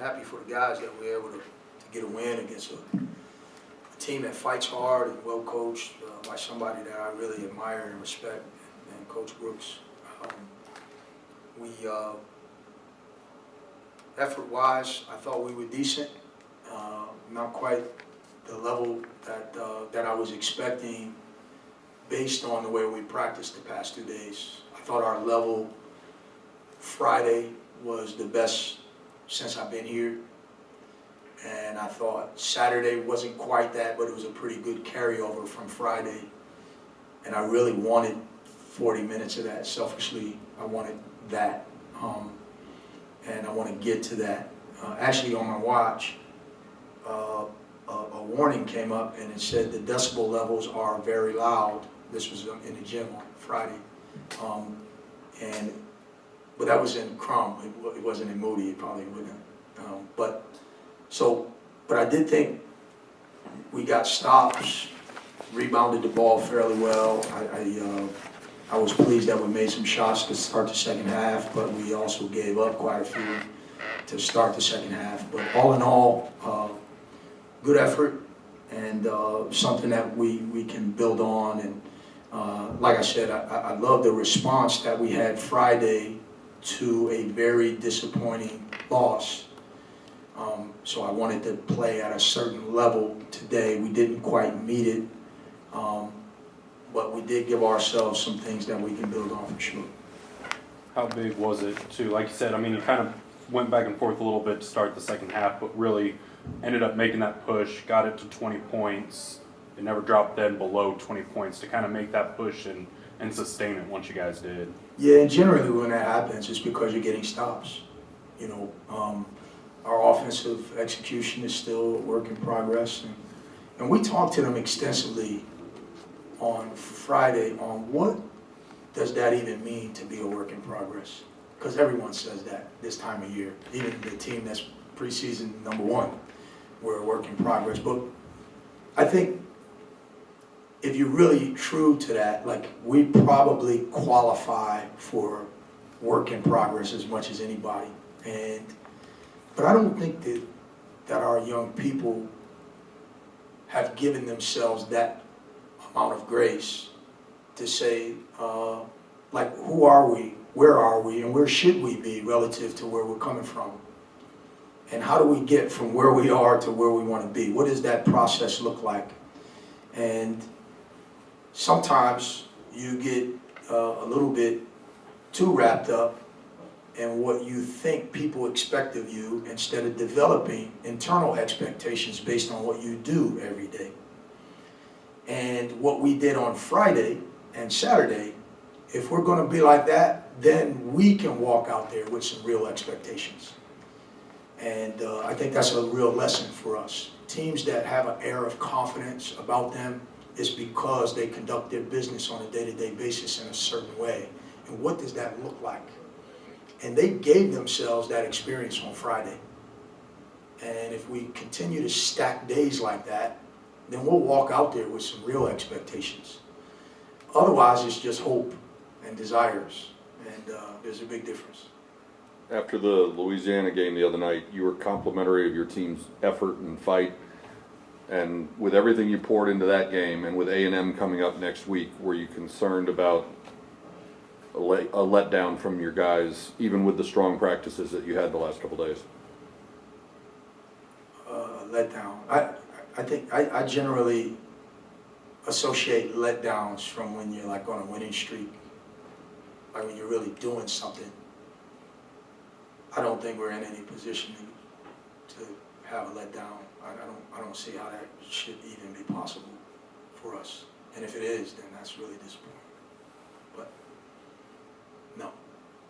happy for the guys that we were able to get a win against a team that fights hard and well coached by somebody that I really admire and respect, and Coach Brooks. Effort-wise, I thought we were decent. Not quite the level that I was expecting based on the way we practiced the past 2 days. I thought our level Friday was the best since I've been here. And I thought Saturday wasn't quite that, but it was a pretty good carryover from Friday. And I really wanted 40 minutes of that. Selfishly, I wanted that. And I want to get to that. Actually, on my watch, a warning came up and it said the decibel levels are very loud. This was in the gym on Friday. But that was in Crum. It wasn't in Moody. It probably wouldn't. But I did think we got stops, rebounded the ball fairly well. I was pleased that we made some shots to start the second half, but we also gave up quite a few to start the second half. But all in all, good effort and something that we can build on. And like I said, I love the response that we had Friday to a very disappointing loss. So I wanted to play at a certain level today. We didn't quite meet it, but we did give ourselves some things that we can build on for sure. How big was it too? Like you said, I mean, you kind of went back and forth a little bit to start the second half, but really ended up making that push, got it to 20 points. It never dropped then below 20 points to kind of make that push and sustain it once you guys did. Yeah, and generally when that happens, it's because you're getting stops. You know, our offensive execution is still a work in progress. And we talked to them extensively on Friday on what does that even mean to be a work in progress? Because everyone says that this time of year. Even the team that's preseason #1, we're a work in progress. But I think if you're really true to that, like we probably qualify for work in progress as much as anybody. But I don't think that our young people have given themselves that amount of grace to say, like, who are we, and where should we be relative to where we're coming from? And how do we get from where we are to where we want to be? What does that process look like? And sometimes you get a little bit too wrapped up in what you think people expect of you instead of developing internal expectations based on what you do every day. And what we did on Friday and Saturday, if we're going to be like that, then we can walk out there with some real expectations. And I think that's a real lesson for us. Teams that have an air of confidence about them is because they conduct their business on a day-to-day basis in a certain way. And what does that look like? And they gave themselves that experience on Friday. And if we continue to stack days like that, then we'll walk out there with some real expectations. Otherwise, it's just hope and desires, and there's a big difference. After the Louisiana game the other night, you were complimentary of your team's effort and fight. And with everything you poured into that game, and with A&M coming up next week, were you concerned about a letdown from your guys, even with the strong practices that you had the last couple days? Letdown. I think I generally associate letdowns from when you're like on a winning streak, like when you're really doing something. I don't think we're in any position to have a letdown. I don't see how that should even be possible for us. And if it is, then that's really disappointing. But no.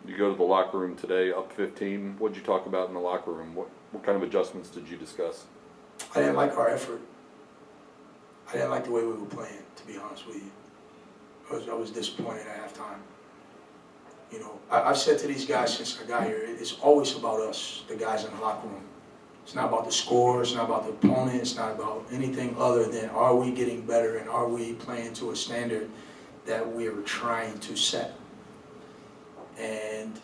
You go to the locker room today, up 15. What did you talk about in the locker room? What kind of adjustments did you discuss? I didn't like our effort. I didn't like the way we were playing, to be honest with you. I was disappointed at halftime. You know, I've said to these guys since I got here, it's always about us, the guys in the locker room. It's not about the score, it's not about the opponent, it's not about anything other than are we getting better and are we playing to a standard that we are trying to set. And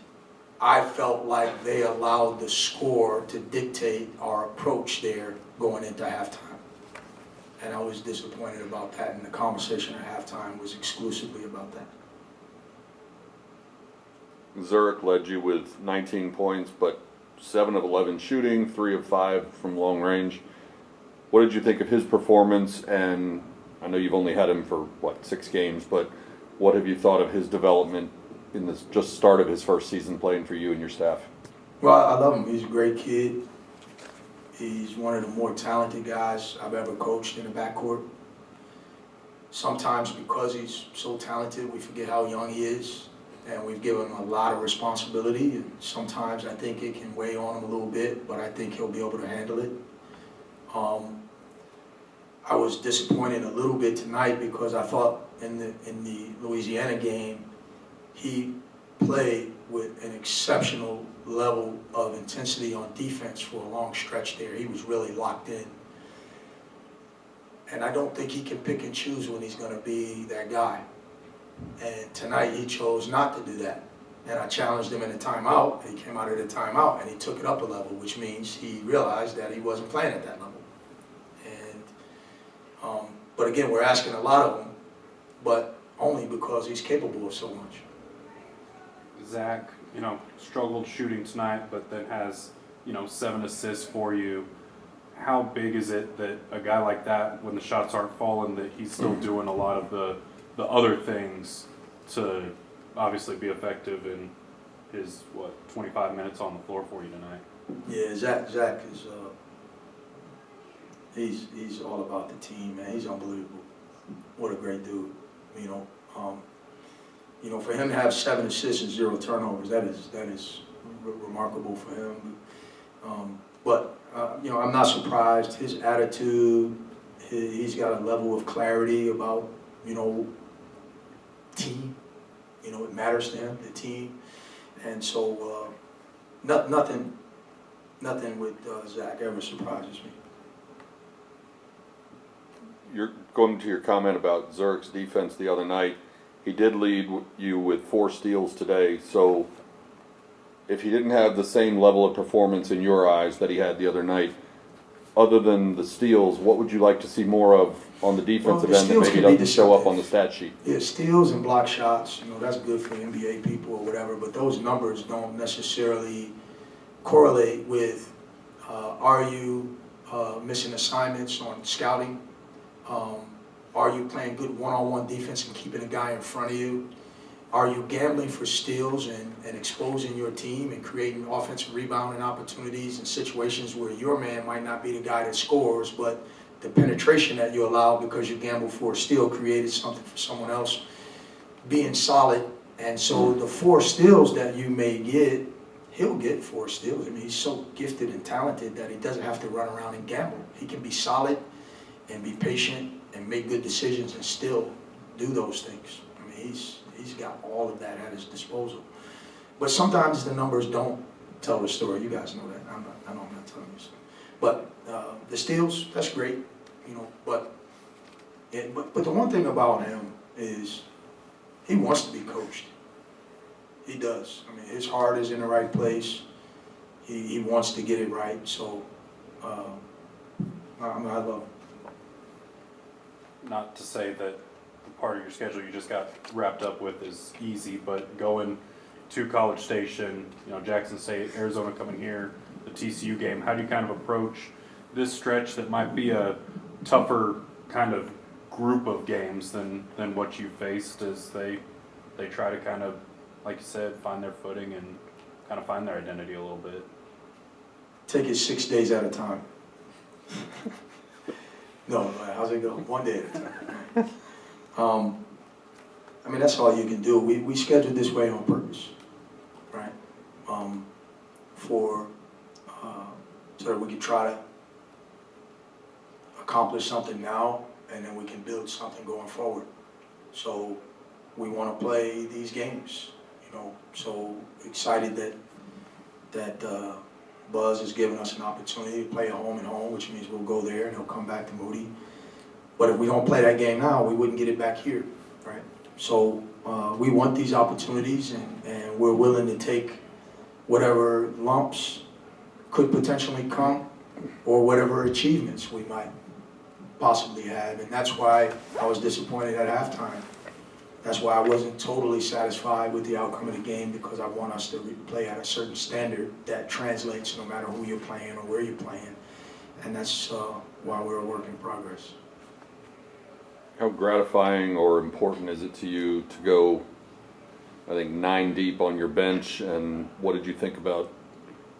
I felt like they allowed the score to dictate our approach there going into halftime. And I was disappointed about that, and the conversation at halftime was exclusively about that. Zurich led you with 19 points, but 7 of 11 shooting, 3 of 5 from long range. What did you think of his performance? And I know you've only had him for, 6 games, but what have you thought of his development in this just start of his first season playing for you and your staff? Well, I love him. He's a great kid. He's one of the more talented guys I've ever coached in the backcourt. Sometimes because he's so talented, we forget how young he is, and we've given him a lot of responsibility, and sometimes I think it can weigh on him a little bit, but I think he'll be able to handle it. I was disappointed a little bit tonight because I thought in the Louisiana game, he played with an exceptional level of intensity on defense for a long stretch there. He was really locked in. And I don't think he can pick and choose when he's going to be that guy. And tonight he chose not to do that. And I challenged him in a timeout. He came out of the timeout and he took it up a level, which means he realized that he wasn't playing at that level. And but again, we're asking a lot of him, but only because he's capable of so much. Zach, struggled shooting tonight, but then has, 7 assists for you. How big is it that a guy like that, when the shots aren't falling, that he's still doing a lot of the other things to obviously be effective in his, 25 minutes on the floor for you tonight? Yeah, Zach is, he's all about the team, man. He's unbelievable. What a great dude, for him to have 7 assists and 0 turnovers, that is remarkable for him. I'm not surprised. His attitude, he's got a level of clarity about, team. It matters to him, the team. And so nothing with Zach ever surprises me. You're going to your comment about Zurich's defense the other night. He did lead you with 4 steals today, so if he didn't have the same level of performance in your eyes that he had the other night, other than the steals, what would you like to see more of on the defensive end that maybe doesn't show up on the stat sheet? Yeah, steals and block shots, that's good for NBA people or whatever, but those numbers don't necessarily correlate with are you missing assignments on scouting? Are you playing good one-on-one defense and keeping a guy in front of you? Are you gambling for steals and exposing your team and creating offensive rebounding opportunities in situations where your man might not be the guy that scores, but the penetration that you allow because you gambled for a steal created something for someone else? Being solid, and so the 4 steals that you may get, he'll get 4 steals. He's so gifted and talented that he doesn't have to run around and gamble. He can be solid and be patient and make good decisions and still do those things. He's got all of that at his disposal. But sometimes the numbers don't tell the story. You guys know that. I know I'm not telling you so. But the steals, that's great, But the one thing about him is he wants to be coached. He does. His heart is in the right place. He wants to get it right. So I love him. Not to say that the part of your schedule you just got wrapped up with is easy, but going to College Station, Jackson State, Arizona coming here, the TCU game, how do you kind of approach this stretch that might be a tougher kind of group of games than what you faced as they try to kind of, like you said, find their footing and kind of find their identity a little bit? Take it 6 days at a time. No, how's it go? 1 day at a time. That's all you can do. We scheduled this way on purpose, right? So that we can try to accomplish something now, and then we can build something going forward. So we want to play these games, So excited that Buzz has given us an opportunity to play a home and home, which means we'll go there and he'll come back to Moody. But if we don't play that game now, we wouldn't get it back here, right? So we want these opportunities, and we're willing to take whatever lumps could potentially come or whatever achievements we might possibly have. And that's why I was disappointed at halftime. That's why I wasn't totally satisfied with the outcome of the game, because I want us to play at a certain standard that translates no matter who you're playing or where you're playing. And that's why we're a work in progress. How gratifying or important is it to you to go, I think, 9 deep on your bench, and what did you think about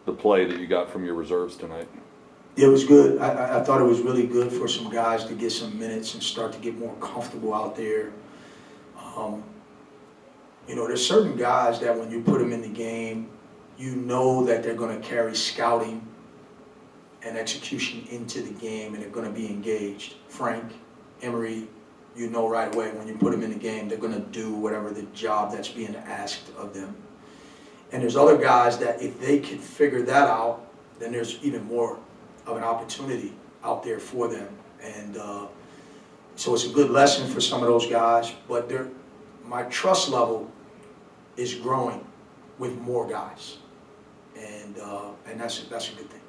the play that you got from your reserves tonight? It was good. I thought it was really good for some guys to get some minutes and start to get more comfortable out there. You know, there's certain guys that when you put them in the game, you know that they're going to carry scouting and execution into the game, and they're going to be engaged. Frank, Emery, you know right away when you put them in the game, they're going to do whatever the job that's being asked of them. And there's other guys that if they can figure that out, then there's even more of an opportunity out there for them. And so it's a good lesson for some of those guys, but my trust level is growing with more guys, and that's a good thing.